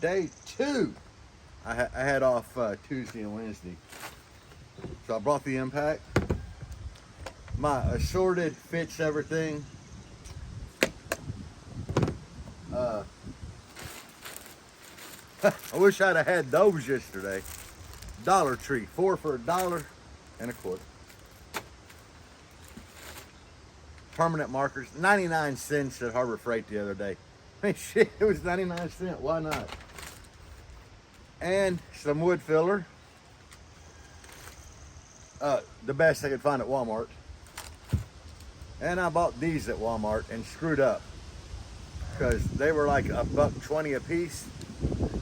day 2. I had off Tuesday and Wednesday. So I brought the impact. My assorted fits everything. I wish I'd have had those yesterday. Dollar Tree, 4 for $1.25. Permanent markers, 99 cents at Harbor Freight the other day. I mean, shit, it was 99 cents. Why not? And some wood filler. The best I could find at Walmart. And I bought these at Walmart and screwed up because they were like $1.20 a piece.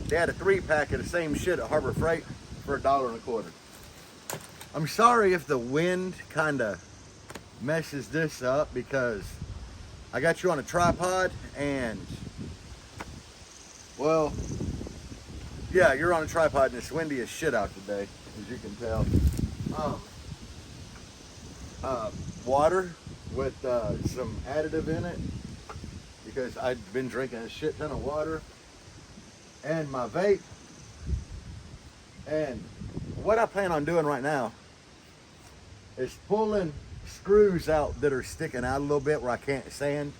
They had a 3-pack of the same shit at Harbor Freight for $1.25. I'm sorry if the wind kind of messes this up because I got you on a tripod and, well, yeah, you're on a tripod and it's windy as shit out today, as you can tell. Water with some additive in it because I've been drinking a shit ton of water, and my vape. And what I plan on doing right now is pulling screws out that are sticking out a little bit where I can't sand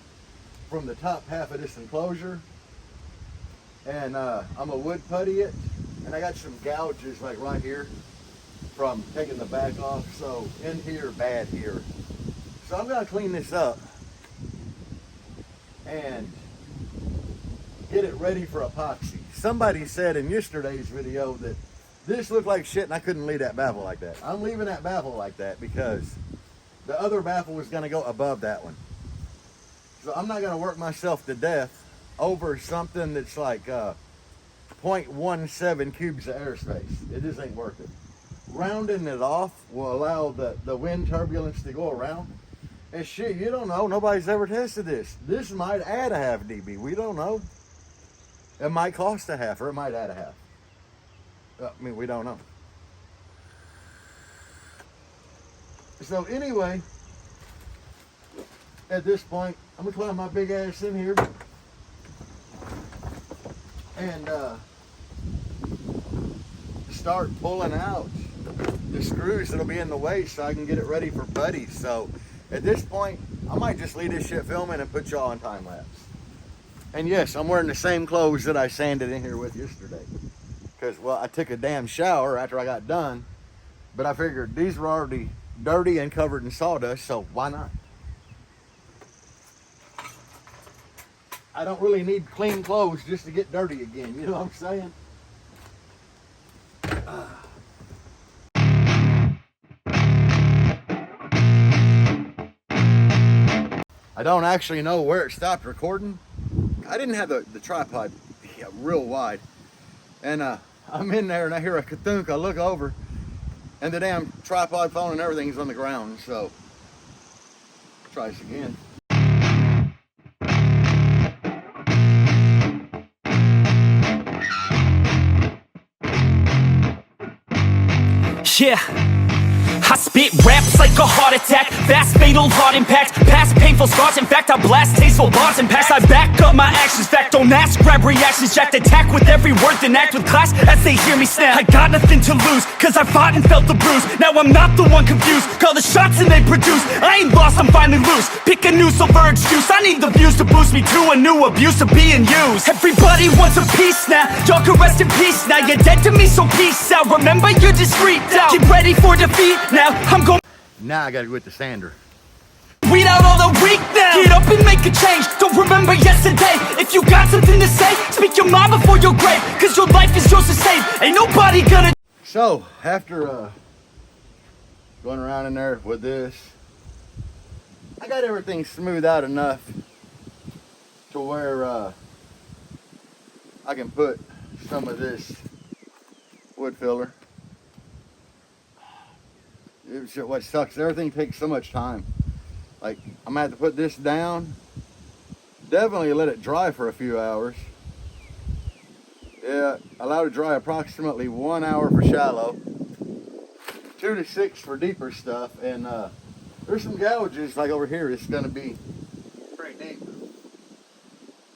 from the top half of this enclosure, and I'm gonna wood putty it, and I got some gouges like right here from taking the back off, so in here, bad here. So I'm gonna clean this up and get it ready for epoxy. Somebody said in yesterday's video that this looked like shit and I couldn't leave that baffle like that. I'm leaving that baffle like that because the other baffle was gonna go above that one. So I'm not gonna work myself to death over something that's like 0.17 cubes of airspace. It just ain't worth it. Rounding it off will allow the wind turbulence to go around. And shit, you don't know. Nobody's ever tested this. This might add a half dB. We don't know. It might cost a half or it might add a half. I mean, we don't know. So anyway, at this point, I'm gonna climb my big ass in here and start pulling out the screws that'll be in the way so I can get it ready for putty. So at this point, I might just leave this shit filming and put y'all on time lapse. And yes, I'm wearing the same clothes that I sanded in here with yesterday. Because, well, I took a damn shower after I got done, but I figured these were already dirty and covered in sawdust, so why not? I don't really need clean clothes just to get dirty again, you know what I'm saying? I don't actually know where it stopped recording. I didn't have the tripod real wide. And I'm in there and I hear a kathunk. I look over and the damn tripod phone and everything's on the ground. So, try this again. Yeah, I spit raps like a heart attack, fast fatal heart impact, past painful scars. In fact, I blast tasteful bars and packs. I back up my actions, fact don't ask, grab reactions, jacked attack with every word, then act with class as they hear me snap. I got nothing to lose, cause I fought and felt the bruise. Now I'm not the one confused, call the shots and they produce. I ain't lost, I'm finally loose, pick a new silver excuse. I need the views to boost me to a new abuse of being used. Everybody wants a piece now, y'all can rest in peace now. You're dead to me, so peace out, remember you're discreet now. Get ready for defeat now, I'm going. Now I gotta go with the sander. Weed out all the weak now. Get up and make a change. Don't remember yesterday. If you got something to say, speak your mind before your grave. Cause your life is yours to save. Ain't nobody gonna. So, after going around in there with this, I got everything smoothed out enough to where I can put some of this wood filler. What sucks, everything takes so much time. Like, I'm gonna have to put this down, definitely let it dry for a few hours. Yeah, allow it to dry approximately 1 hour for shallow, 2 to 6 for deeper stuff, and there's some gouges like over here. It's gonna be pretty deep,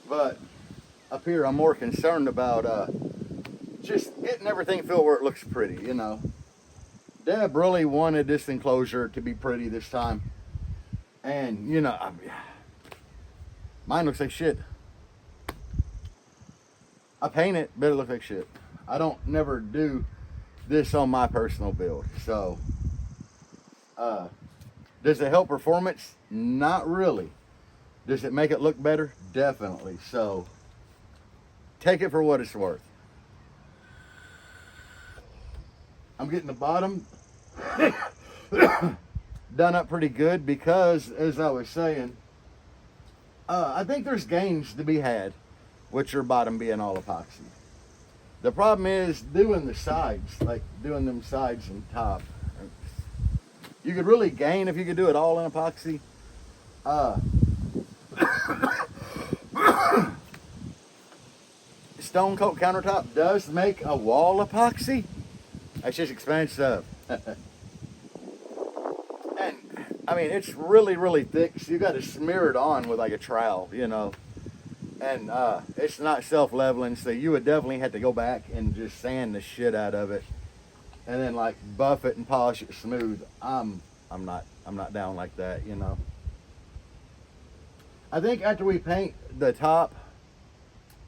but up here, I'm more concerned about just getting everything filled where it looks pretty, you know. Deb really wanted this enclosure to be pretty this time. And, you know, mine looks like shit. I paint it, but it looks like shit. I don't never do this on my personal build. So, does it help performance? Not really. Does it make it look better? Definitely. So, take it for what it's worth. I'm getting the bottom done up pretty good because, as I was saying, I think there's gains to be had with your bottom being all epoxy. The problem is doing the sides, like doing them sides and top. You could really gain if you could do it all in epoxy. Stone coat countertop does make a wall epoxy. That's just expensive. And I mean, it's really, really thick, so you got to smear it on with like a trowel, you know. And it's not self-leveling, so you would definitely have to go back and just sand the shit out of it, and then like buff it and polish it smooth. I'm not down like that, you know. I think after we paint the top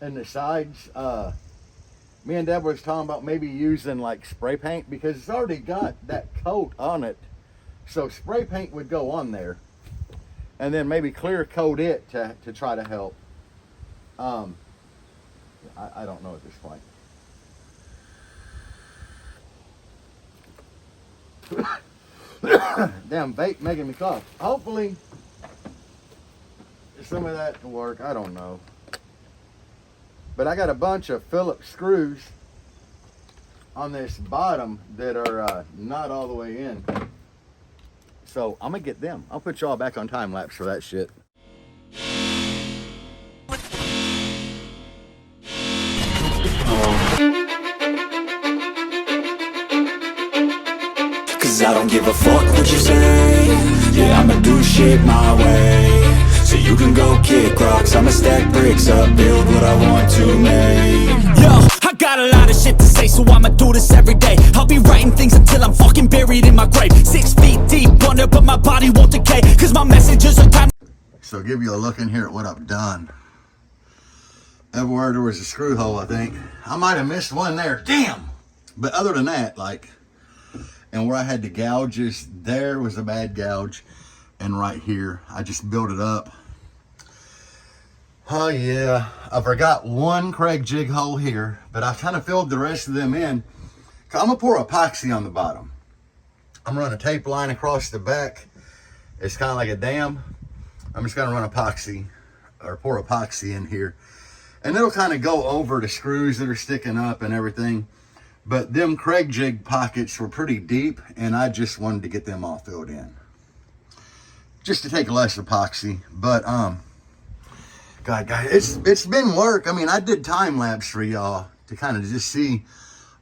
and the sides, me and Deb was talking about maybe using like spray paint because it's already got that coat on it. So spray paint would go on there, and then maybe clear coat it to try to help. I don't know at this point. Damn vape making me cough. Hopefully some of that will work. I don't know. But I got a bunch of Phillips screws on this bottom that are not all the way in. So I'm gonna get them. I'll put y'all back on time lapse for that shit. Cause I don't give a fuck what you say. Yeah, I'ma do shit my way. So you can go kick rocks, I'ma stack bricks up, build what I want to make. Yo, I got a lot of shit to say, so I'ma do this every day. I'll be writing things until I'm fucking buried in my grave. 6 feet deep under, but my body won't decay. Cause my messages are time. So give you a look in here at what I've done. Everywhere there was a screw hole, I think. I might have missed one there, damn! But other than that, like, and where I had the gouges, there was a bad gouge. And right here, I just built it up. Oh yeah, I forgot one Craig jig hole here, but I kind of filled the rest of them in. I'm gonna pour epoxy on the bottom. I'm gonna run a tape line across the back. It's kind of like a dam. I'm just gonna run epoxy, or pour epoxy in here. And it'll kind of go over the screws that are sticking up and everything. But them Craig jig pockets were pretty deep, and I just wanted to get them all filled in. Just to take less epoxy. But God, guys, it's been work. I mean, I did time lapse for y'all to kind of just see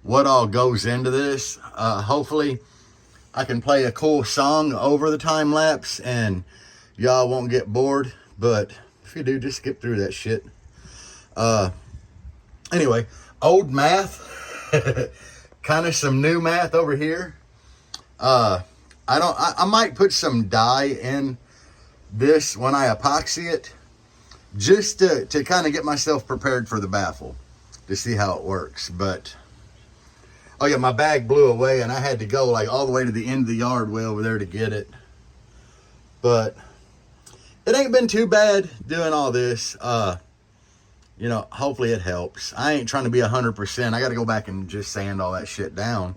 what all goes into this. Hopefully I can play a cool song over the time lapse and y'all won't get bored. But if you do, just skip through that shit. Anyway, old math, kind of some new math over here. I might put some dye in this when I epoxy it, just to kind of get myself prepared for the baffle, to see how it works. But, oh yeah, my bag blew away and I had to go like all the way to the end of the yard way over there to get it. But it ain't been too bad doing all this. You know, hopefully it helps. I ain't trying to be 100%. I got to go back and just sand all that shit down.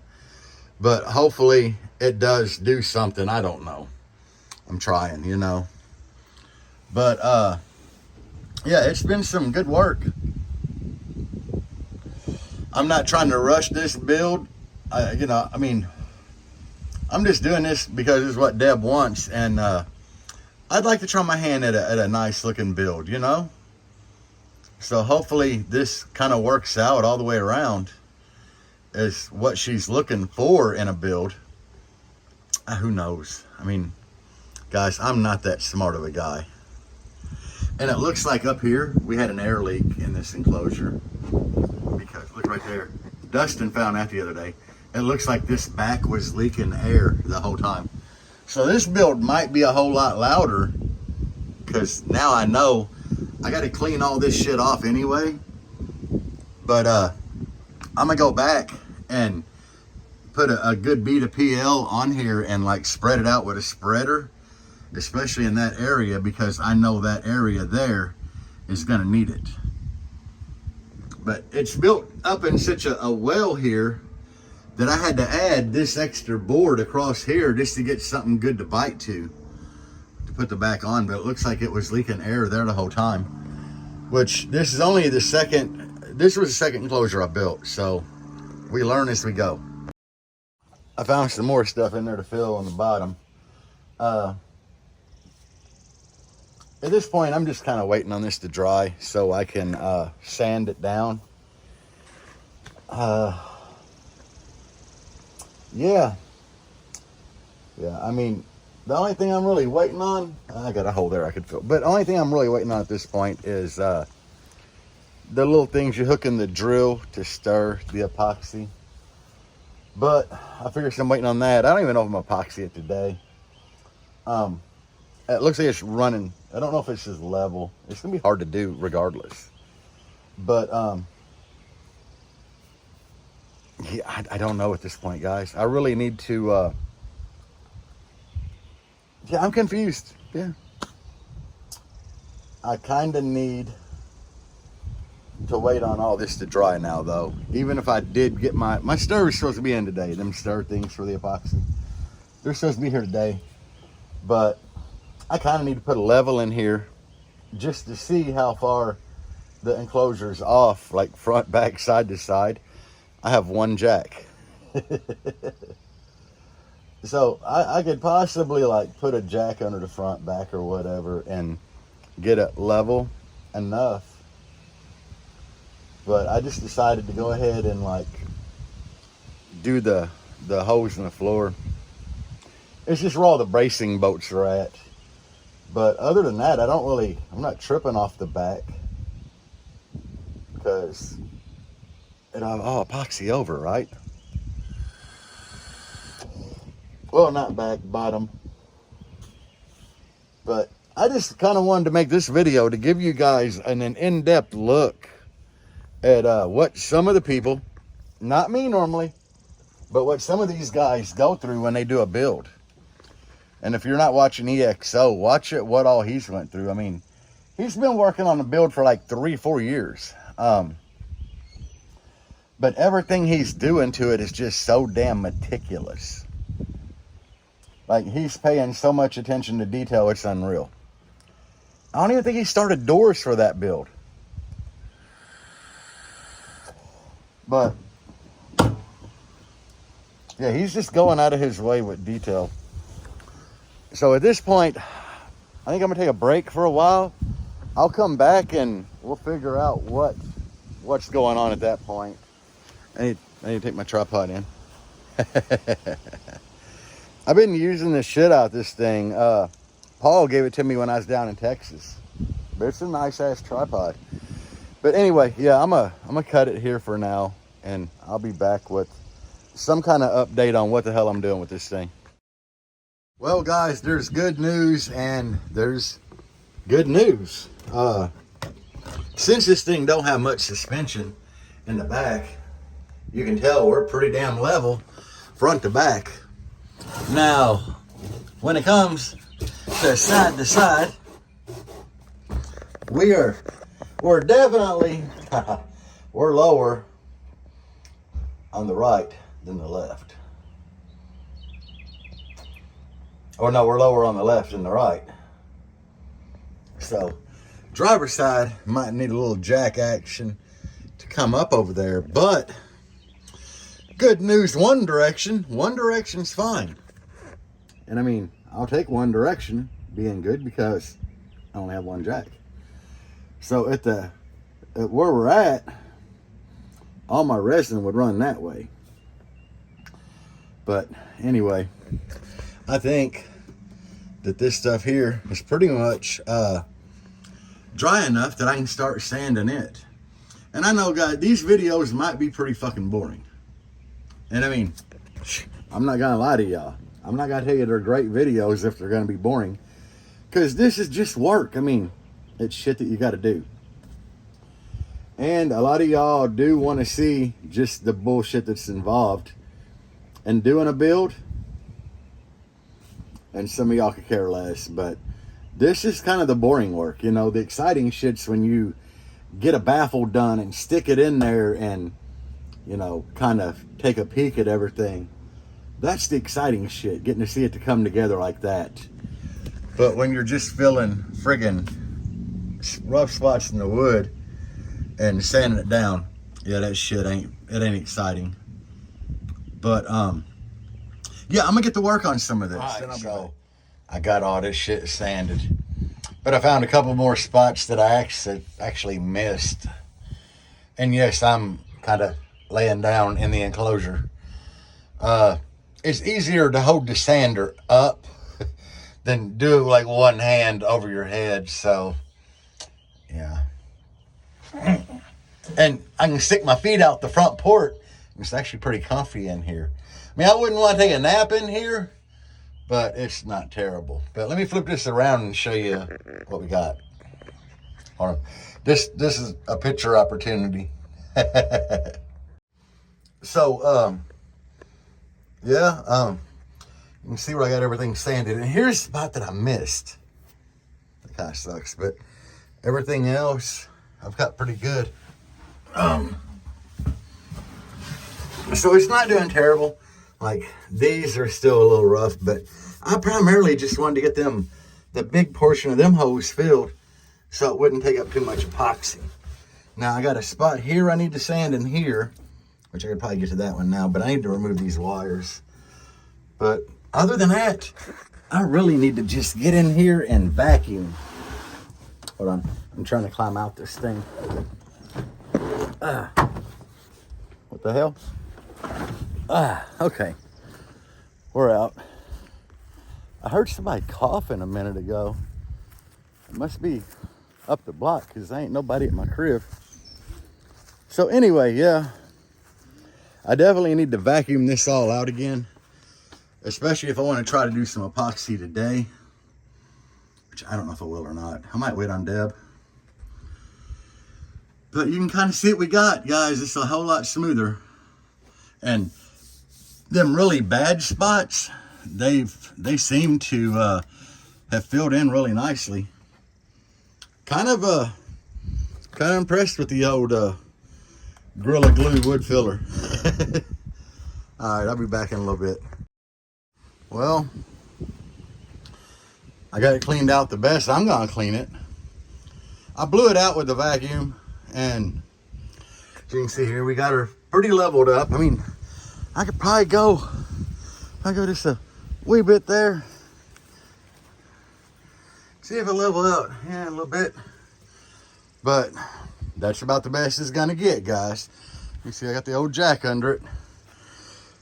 But hopefully it does do something. I don't know. I'm trying, you know. But, yeah, it's been some good work. I'm not trying to rush this build. You know, I mean, I'm just doing this because it's what Deb wants. And I'd like to try my hand at a nice looking build, you know. So hopefully this kind of works out all the way around as what she's looking for in a build. Who knows? I mean, guys, I'm not that smart of a guy. And it looks like up here, we had an air leak in this enclosure. Because, look right there. Dustin found that the other day. It looks like this back was leaking air the whole time. So this build might be a whole lot louder, because now I know I got to clean all this shit off anyway. But I'm gonna go back and put a good bead of PL on here and like spread it out with a spreader, especially in that area, because I know that area there is gonna need it. But it's built up in such a well here that I had to add this extra board across here just to get something good to bite to put the back on. But it looks like it was leaking air there the whole time, which this is only the second, this was the second enclosure I built, so we learn as we go. I found some more stuff in there to fill on the bottom. At this point, I'm just kind of waiting on this to dry so I can sand it down. Yeah, I mean, the only thing I'm really waiting on, I got a hole there I could fill, but the only thing I'm really waiting on at this point is the little things you hook in the drill to stir the epoxy. But I figure I'm waiting on that. I don't even know if I'm epoxy it today. It looks like it's running. I don't know if it's just level. It's gonna be hard to do regardless. But yeah, I don't know at this point, guys. I really need to yeah, I'm confused. Yeah, I kind of need to wait on all this to dry now, though. Even if I did get my stir is supposed to be in today, them stir things for the epoxy, they're supposed to be here today. But I kind of need to put a level in here just to see how far the enclosure's off, like front, back, side to side. I have one jack. So I could possibly like put a jack under the front, back, or whatever and get it level enough. But I just decided to go ahead and like do the hose in the floor. It's just where all the bracing bolts are at. But other than that, I'm not tripping off the back, because I'll epoxy over, right? Well, not back, bottom. But I just kind of wanted to make this video to give you guys an in-depth look at what some of the people, not me normally, but what some of these guys go through when they do a build. And if you're not watching EXO, watch it, what all he's went through. I mean, he's been working on the build for like 3-4 years. But everything he's doing to it is just so damn meticulous. Like, he's paying so much attention to detail, it's unreal. I don't even think he started doors for that build. But yeah, he's just going out of his way with detail. So at this point, I think I'm gonna take a break for a while. I'll come back and we'll figure out what's going on at that point. I need to take my tripod in. I've been using the shit out this thing. Paul gave it to me when I was down in Texas. But it's a nice ass tripod. But anyway, yeah, I'm gonna cut it here for now, and I'll be back with some kind of update on what the hell I'm doing with this thing. Well, guys, there's good news and there's good news. Since this thing don't have much suspension in the back, you can tell we're pretty damn level front to back. Now, when it comes to side, we're definitely we're lower on the right than the left. Or no, we're lower on the left than the right. So driver's side might need a little jack action to come up over there, but good news, one direction's fine. And I mean, I'll take one direction being good because I only have one jack. So at where we're at, all my resin would run that way. But anyway, I think that this stuff here is pretty much dry enough that I can start sanding it. And I know, guys, these videos might be pretty fucking boring. And I mean, I'm not gonna lie to y'all. I'm not gonna tell you they're great videos if they're gonna be boring. Because this is just work. I mean, it's shit that you gotta do. And a lot of y'all do want to see just the bullshit that's involved in doing a build. And some of y'all could care less. But this is kind of the boring work. You know, the exciting shit's when you get a baffle done and stick it in there and, you know, kind of take a peek at everything. That's the exciting shit, getting to see it to come together like that. But when you're just filling friggin' rough spots in the wood and sanding it down, yeah, that shit ain't exciting. But yeah, I'm gonna get to work on some of this. Right, so I got all this shit sanded, but I found a couple more spots that I actually missed. And yes, I'm kind of laying down in the enclosure. It's easier to hold the sander up than do it like one hand over your head. So yeah. And I can stick my feet out the front porch. It's actually pretty comfy in here. I mean, I wouldn't want to take a nap in here, but it's not terrible. But let me flip this around and show you what we got. Hold on. This is a picture opportunity. So, yeah, you can see where I got everything sanded. And here's a spot that I missed. That kind of sucks, but everything else I've got pretty good. So it's not doing terrible. Like, these are still a little rough, but I primarily just wanted to get the big portion of them holes filled so it wouldn't take up too much epoxy. Now, I got a spot here I need to sand in here, which I could probably get to that one now, but I need to remove these wires. But other than that, I really need to just get in here and vacuum. Hold on. I'm trying to climb out this thing. What the hell? Okay. We're out. I heard somebody coughing a minute ago. It must be up the block because there ain't nobody at my crib. So anyway, yeah. I definitely need to vacuum this all out again. Especially if I want to try to do some epoxy today. Which I don't know if I will or not. I might wait on Deb. But you can kind of see what we got, guys. It's a whole lot smoother. And them really bad spots, they seem to have filled in really nicely. Kind of impressed with the old Gorilla Glue wood filler. All right, I'll be back in a little bit. Well, I got it cleaned out the best I'm gonna clean it. I blew it out with the vacuum, and as you can see here, we got her pretty leveled up. I mean, I could probably go just a wee bit there. See if I level out. Yeah, a little bit. But that's about the best it's gonna get, guys. You see I got the old jack under it.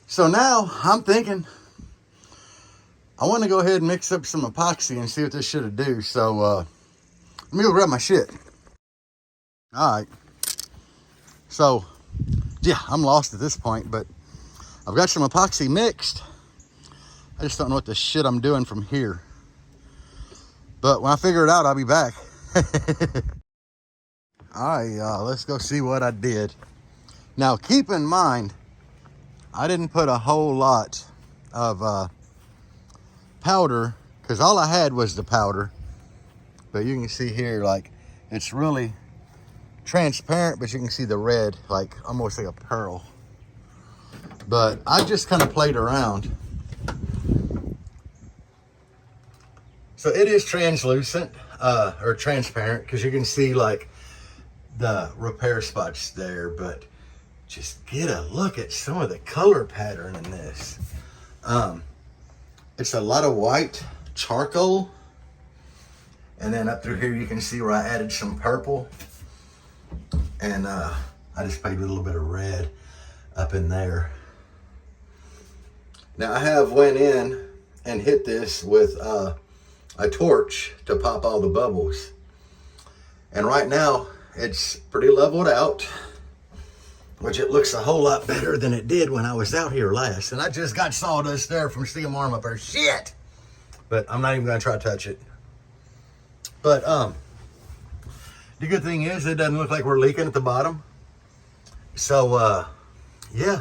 So now I'm thinking I want to go ahead and mix up some epoxy and see what this should do. So let me go grab my shit. All right. So yeah, I'm lost at this point, but I've got some epoxy mixed. I just don't know what the shit I'm doing from here. But when I figure it out, I'll be back. All right, y'all, let's go see what I did. Now, keep in mind, I didn't put a whole lot of powder because all I had was the powder. But you can see here, like, it's really transparent, but you can see the red, like almost like a pearl. But I just kind of played around. So it is translucent or transparent because you can see like the repair spots there, but just get a look at some of the color pattern in this. It's a lot of white charcoal, and then up through here you can see where I added some purple, and I just played with a little bit of red up in there. Now I have went in and hit this with a torch to pop all the bubbles. And right now, it's pretty leveled out, which it looks a whole lot better than it did when I was out here last. And I just got sawdust there from steel arm up there. Shit! But I'm not even gonna try to touch it. But the good thing is it doesn't look like we're leaking at the bottom. So yeah,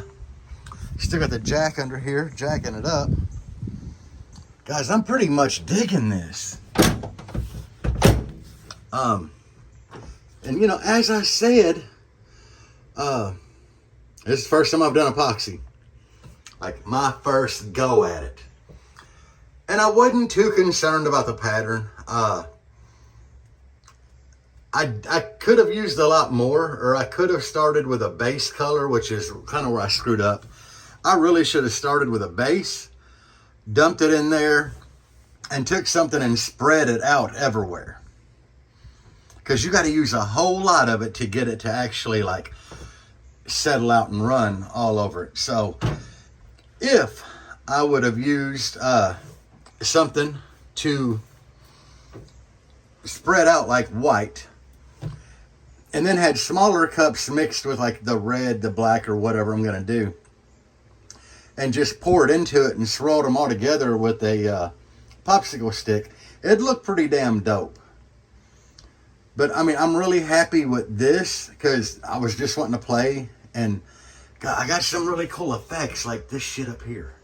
still got the jack under here, jacking it up. Guys, I'm pretty much digging this. And you know, as I said, this is the first time I've done epoxy. Like my first go at it. And I wasn't too concerned about the pattern. I could have used a lot more, or I could have started with a base color, which is kind of where I screwed up. I really should have started with a base, dumped it in there, and took something and spread it out everywhere. Because you got to use a whole lot of it to get it to actually like settle out and run all over it. So if I would have used something to spread out like white, and then had smaller cups mixed with like the red, the black, or whatever I'm going to do, and just poured into it and swirled them all together with a popsicle stick, it'd look pretty damn dope. But I mean, I'm really happy with this because I was just wanting to play, and I got some really cool effects like this shit up here.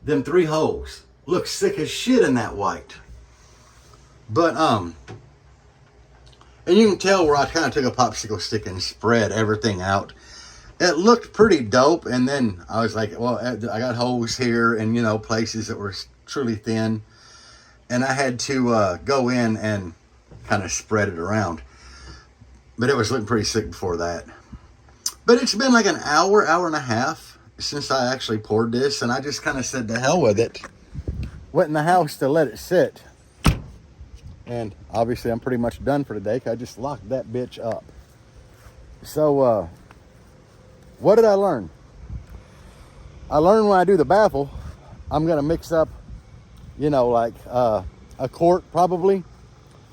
Them 3 holes look sick as shit in that white. But and you can tell where I kind of took a popsicle stick and spread everything out. It looked pretty dope, and then I was like, well, I got holes here and, you know, places that were truly thin, and I had to go in and kind of spread it around. But it was looking pretty sick before that. But it's been like an hour, hour and a half since I actually poured this, and I just kind of said to hell with it. Went in the house to let it sit. And obviously I'm pretty much done for today, 'cause I just locked that bitch up. So what did I learn? I learned when I do the baffle, I'm gonna mix up, you know, like a quart probably.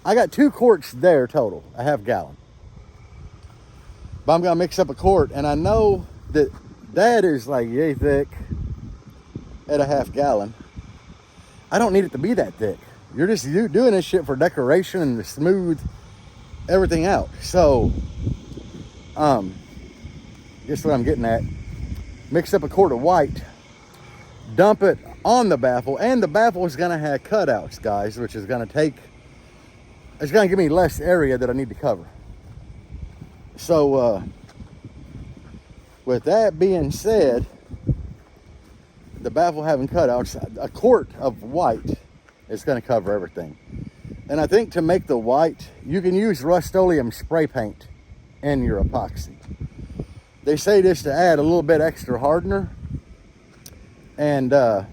I got 2 quarts there total, a half gallon. But I'm gonna mix up a quart, and I know that that is like yay thick at a half gallon. I don't need it to be that thick. You're just doing this shit for decoration and to smooth everything out. So, guess what I'm getting at. Mix up a quart of white, dump it on the baffle, and the baffle is gonna have cutouts, guys, which is gonna it's gonna give me less area that I need to cover. So, with that being said, the baffle having cutouts, a quart of white is going to cover everything. And I think to make the white, you can use Rust-Oleum spray paint in your epoxy. They say this to add a little bit extra hardener, and to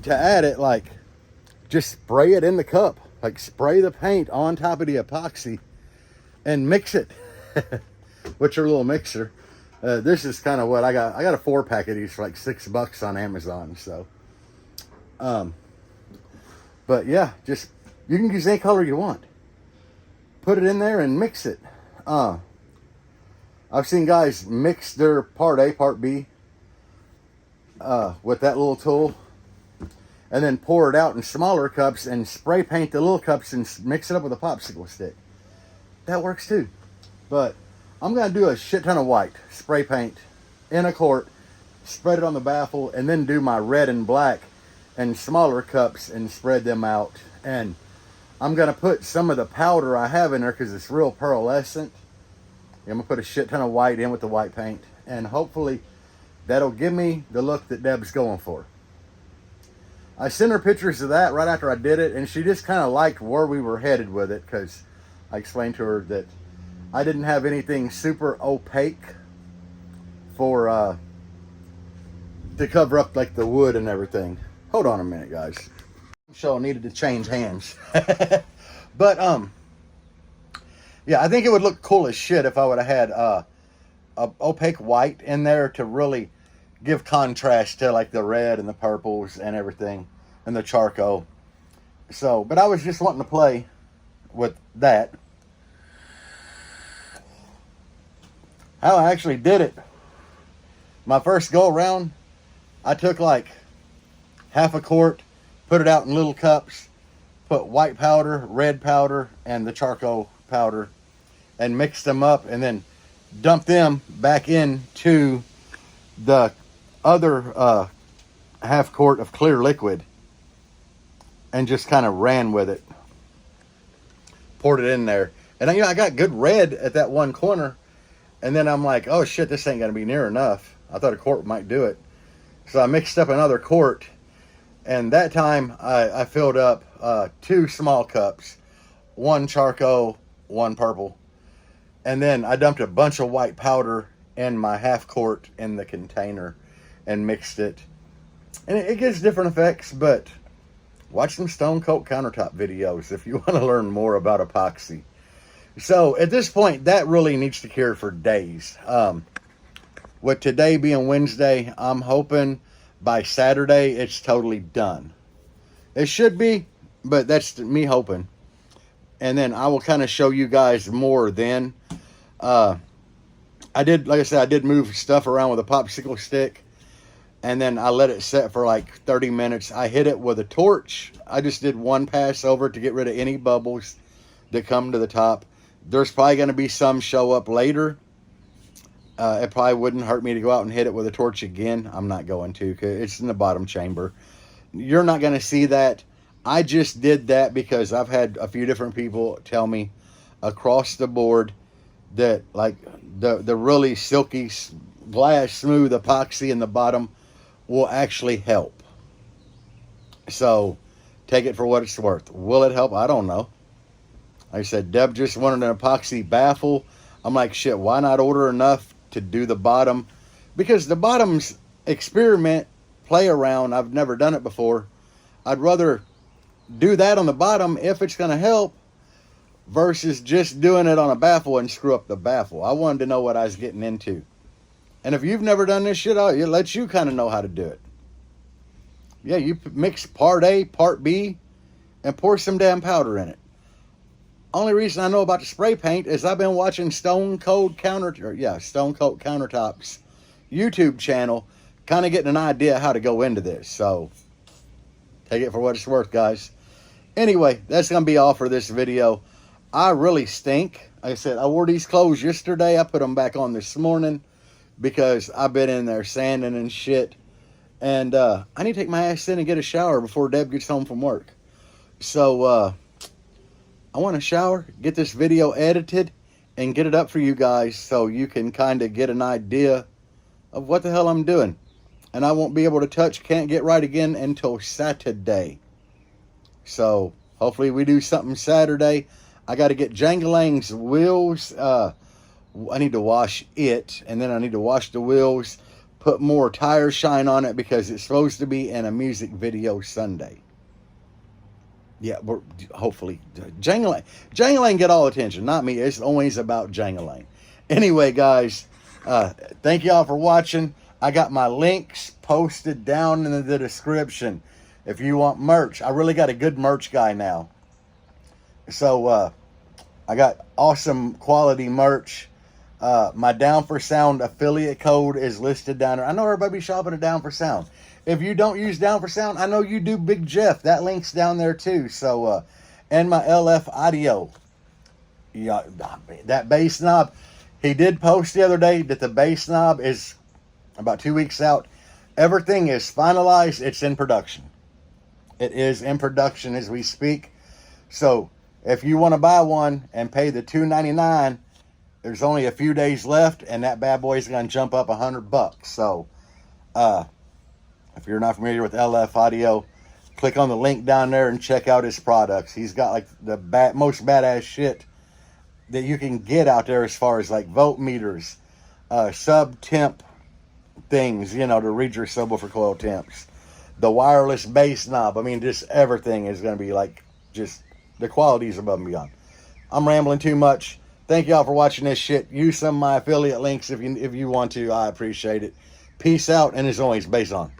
add it, like, just spray it in the cup, like spray the paint on top of the epoxy and mix it with your little mixer. This is kind of what I got. I got a 4-pack of these for like $6 on Amazon. So but yeah, just, you can use any color you want. Put it in there and mix it. I've seen guys mix their part A, part B with that little tool, and then pour it out in smaller cups and spray paint the little cups and mix it up with a popsicle stick. That works too. But I'm going to do a shit ton of white spray paint in a quart, spread it on the baffle, and then do my red and black in smaller cups and spread them out. And I'm going to put some of the powder I have in there because it's real pearlescent. I'm going to put a shit ton of white in with the white paint, and hopefully that'll give me the look that Deb's going for. I sent her pictures of that right after I did it, and she just kind of liked where we were headed with it, because I explained to her that I didn't have anything super opaque for to cover up like the wood and everything. Hold on a minute, guys. Show needed to change hands. But yeah, I think it would look cool as shit if I would have had a opaque white in there to really give contrast to like the red and the purples and everything, and the charcoal. So, but I was just wanting to play with that. How I actually did it. My first go around, I took like half a quart, put it out in little cups, put white powder, red powder, and the charcoal powder, and mixed them up, and then dumped them back into the other half quart of clear liquid, and just kind of ran with it. Poured it in there, and I got good red at that one corner, and then I'm like, oh shit, this ain't gonna be near enough. I thought a quart might do it, so I mixed up another quart, and that time I filled up 2 small cups, 1 charcoal, 1 purple, and then I dumped a bunch of white powder in my half quart in the container and mixed it, and it gives different effects. But watch some Stone Coat countertop videos if you want to learn more about epoxy. So at this point, that really needs to cure for days. With today being Wednesday, I'm hoping by Saturday it's totally done. It should be, but that's me hoping. And then I will kind of show you guys more then. Like I said, I did move stuff around with a popsicle stick, and then I let it set for like 30 minutes. I hit it with a torch. I just did 1 pass over to get rid of any bubbles that come to the top. There's probably going to be some show up later. It probably wouldn't hurt me to go out and hit it with a torch again. I'm not going to, because it's in the bottom chamber. You're not going to see that. I just did that because I've had a few different people tell me across the board that like the really silky, glass smooth epoxy in the bottom will actually help. So take it for what it's worth. Will it help? I don't know. Like I said, Deb just wanted an epoxy baffle. I'm like, shit, why not order enough to do the bottom? Because the bottom's experiment, play around. I've never done it before. I'd rather do that on the bottom if it's going to help versus just doing it on a baffle and screw up the baffle. I wanted to know what I was getting into. And if you've never done this shit, it lets you kind of know how to do it. Yeah, you mix part A, part B, and pour some damn powder in it. Only reason I know about the spray paint is I've been watching Stone Coat Countertops YouTube channel, kind of getting an idea how to go into this. So take it for what it's worth, guys. Anyway, that's going to be all for this video. I really stink. Like I said, I wore these clothes yesterday. I put them back on this morning because I've been in there sanding and shit. And I need to take my ass in and get a shower before Deb gets home from work. So I want to shower, get this video edited, and get it up for you guys so you can kind of get an idea of what the hell I'm doing. And I won't be able to touch Can't Get Right again until Saturday. So hopefully we do something Saturday. I got to get Jangalang's wheels. I need to wash it, and then I need to wash the wheels, put more tire shine on it because it's supposed to be in a music video Sunday. Yeah, we're hopefully Jangalang get all attention, not me. It's always about Jangalang. Anyway, guys, thank y'all for watching. I got my links posted down in the description if you want merch. I really got a good merch guy now. So I got awesome quality merch. My Down for Sound affiliate code is listed down there. I know everybody be shopping at Down for Sound. If you don't use Down for Sound, I know you do, Big Jeff. That link's down there too. So, and my LF Audio. Yeah, that bass knob. He did post the other day that the bass knob is about 2 weeks out. Everything is finalized. It's in production. It is in production as we speak. So, if you want to buy one and pay the $2.99, there's only a few days left, and that bad boy is going to jump up $100. So, if you're not familiar with LF Audio, click on the link down there and check out his products. He's got like the most badass shit that you can get out there as far as like voltmeters, sub-temp things, you know, to read your subwoofer coil temps. The wireless bass knob. I mean, just everything is going to be like, just the quality is above and beyond. I'm rambling too much. Thank y'all for watching this shit. Use some of my affiliate links if you want to. I appreciate it. Peace out, and as always, bass on.